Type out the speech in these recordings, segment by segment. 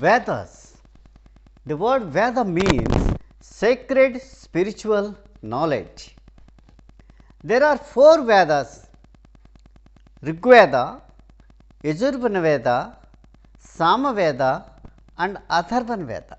Vedas. The word Veda means sacred spiritual knowledge. There are 4 Vedas: Rigveda, Yajurveda, Samaveda and Adhavanaveda.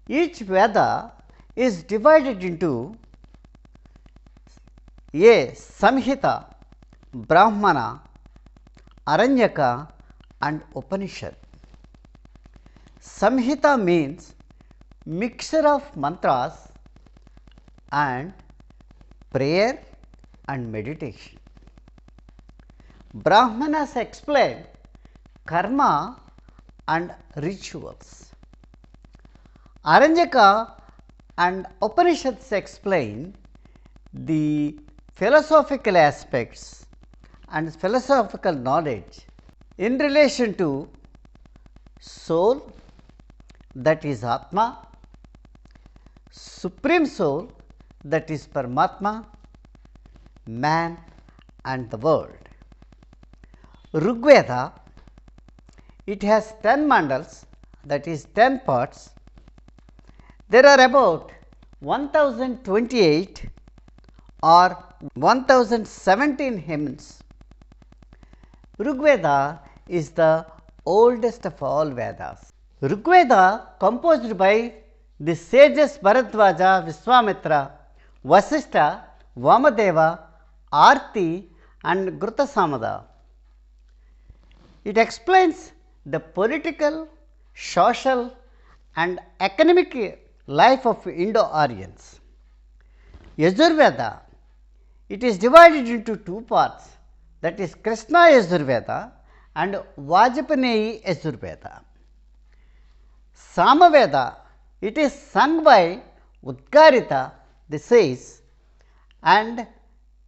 Each Veda is divided into a samhita, brahmana, aranyaka and Upanishad. Samhita means mixture of mantras and prayer and meditation. Brahmanas explain karma and rituals. Aranyaka and Upanishads explain the philosophical aspects and philosophical knowledge in relation to soul, that is atma, supreme soul, that is paramatma, man and the world. Rigveda, it has 10 mandals, that is 10 parts. There are about 1028 or 1017 hymns. Rigveda is the oldest of all Vedas. Rigveda, composed by the sages Bharadwaja, Viswamitra, Vashista, Vamadeva, Arti and gritasamada. It explains the political, social and economic life of Indo-Aryans. Yajurveda, it is divided into 2 parts, that is Krishna Yajurveda and Vajapaneyi Yajurveda. Samaveda, it is sung by Udgatira, the sage, and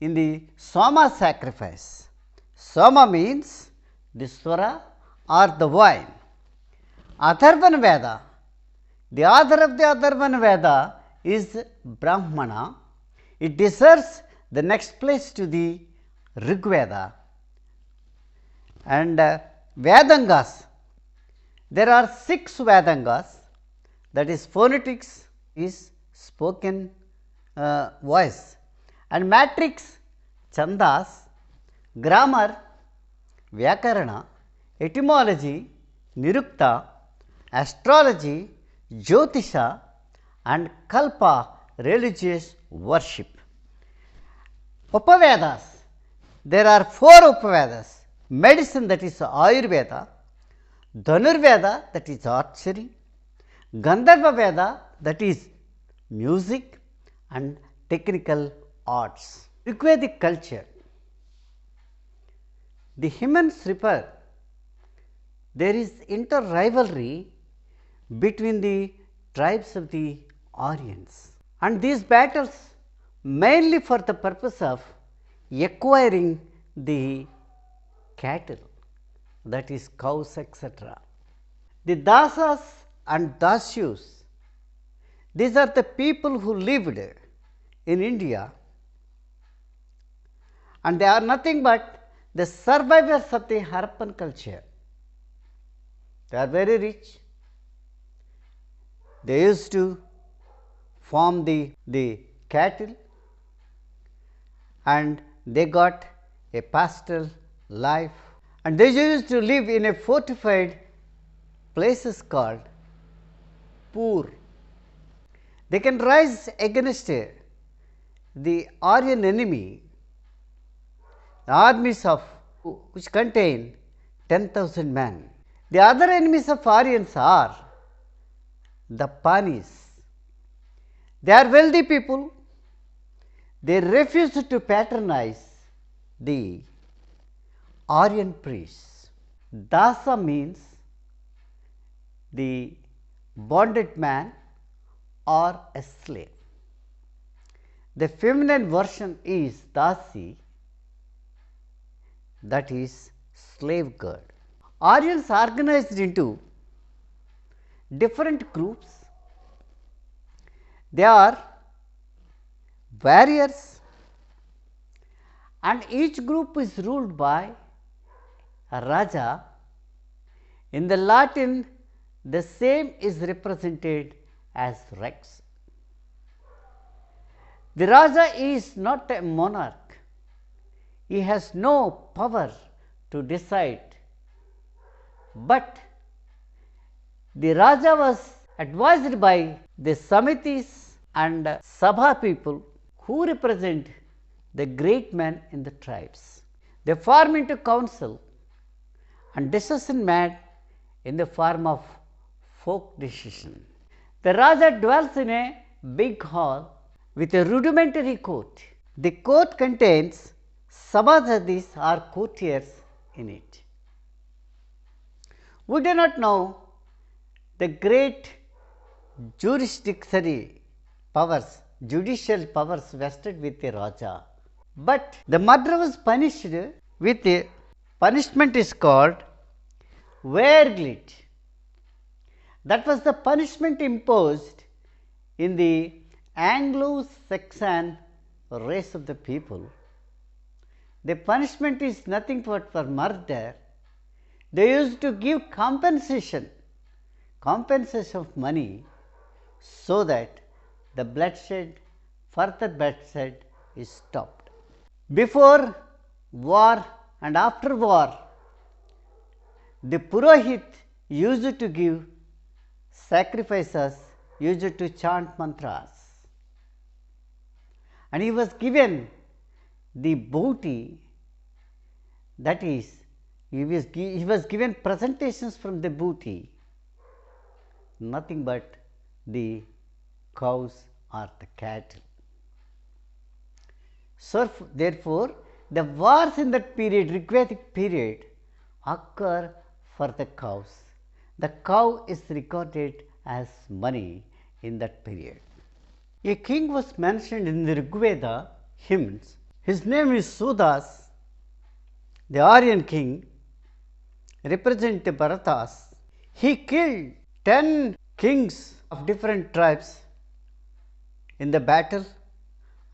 in the soma sacrifice. Soma means the swara or the wine. Adhavanaveda, the author of the Adhavanaveda is brahmana. It deserves the next place to the Rigveda. And Vedangas, there are 6 Vedangas, that is phonetics is spoken voice, and matrix chandas, grammar vyakarana, etymology nirukta, astrology jyotisha and kalpa religious worship. Upavedas, there are 4 Upavedas: medicine, that is Ayurveda, Dhanurveda, that is archery, Gandharva Veda, that is music and technical arts. Rigvedic culture, the humans refer, there is inter-rivalry between the tribes of the Aryans, and these battles mainly for the purpose of acquiring the cattle, that is cows, etc. The dasas and dasyus, these are the people who lived in India, and they are nothing but the survivors of the Harappan culture. They are very rich. They used to farm the cattle, and they got a pastoral life, and they used to live in a fortified places called Pur. They can rise against the Aryan enemy, the armies of which contain 10,000 men. The other enemies of Aryans are the Panis. They are wealthy people. They refuse to patronize the Aryan priests. Dasa means the bonded man or a slave. The feminine version is Dasi, that is slave girl. Aryans organized into different groups. They are warriors, and each group is ruled by a Raja. In the Latin, the same is represented as rex. The Raja is not a monarch. He has no power to decide, but the Raja was advised by the Samitis and Sabha people who represent the great men in the tribes. They form into council and decision made in the form of folk decision. The Raja dwells in a big hall with a rudimentary court. The court contains sabhadadis or courtiers in it. We do not know the great jurisdictory powers, judicial powers vested with the Raja, but the murderer was punished with a punishment is called verglit. That was the punishment imposed in the Anglo-Saxon race of the people. The punishment is nothing but for murder. They used to give compensation of money, so that the bloodshed, further bloodshed is stopped. Before war and after war, the Purohit used to give sacrifices, used to chant mantras, and he was given the booty, that is, he was given presentations from the booty, nothing but the cows or the cattle. So, therefore, the wars in that period, Rigvedic period, occur for the cows. The cow is recorded as money in that period. A king was mentioned in the Rigveda hymns. His name is Sudas, the Aryan king, representing the Bharatas. He killed 10 kings of different tribes in the battle,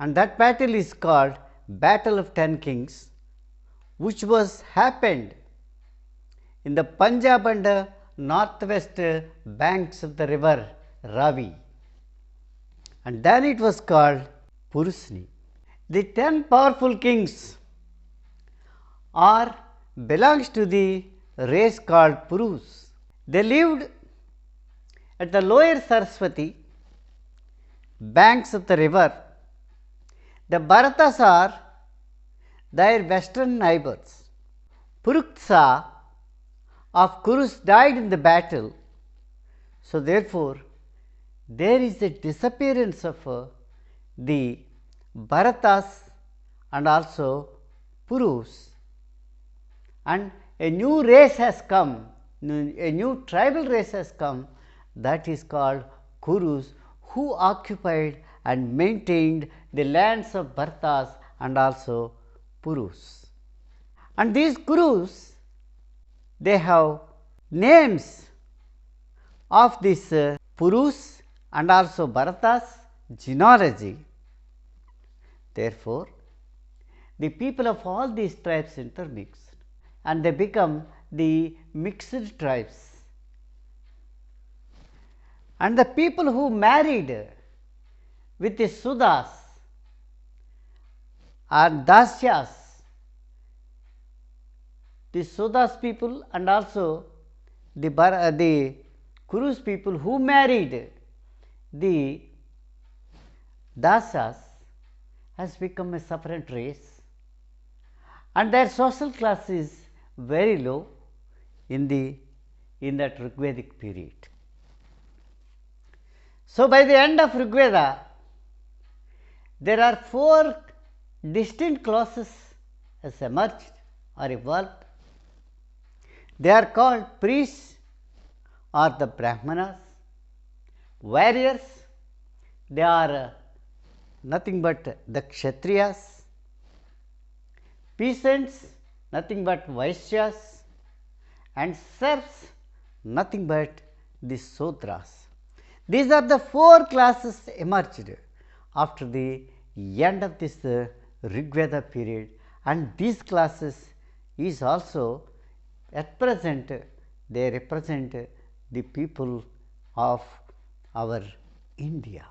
and that battle is called Battle of 10 Kings, which was happened in the Punjab and northwest banks of the river Ravi, and then it was called Purusni. The 10 powerful kings belongs to the race called Purus. They lived at the lower Saraswati banks of the river. The Bharatas are their western neighbors. Puruksa of Kurus died in the battle. So, therefore, there is a disappearance of the Bharatas and also Purus, and a new race has come, a new tribal race has come, that is called Kurus, who occupied and maintained the lands of Bharatas and also Purus. And these Kurus, they have names of this Purus and also Bharatas genealogy. Therefore, the people of all these tribes intermixed and they become the mixed tribes. And the people who married with the Sudas and Dasyas, the Sudas people and also the Kurus people who married the Dasyas has become a separate race, and their social class is very low in that Rigvedic period. So, by the end of Rigveda, there are 4 distinct classes has emerged or evolved. They are called priests or the Brahmanas, warriors, they are nothing but the Kshatriyas, peasants, nothing but Vaishyas, and serfs, nothing but the Sudras. These are the 4 classes emerged after the end of this Rigveda period, and these classes is also at present they represent the people of our India.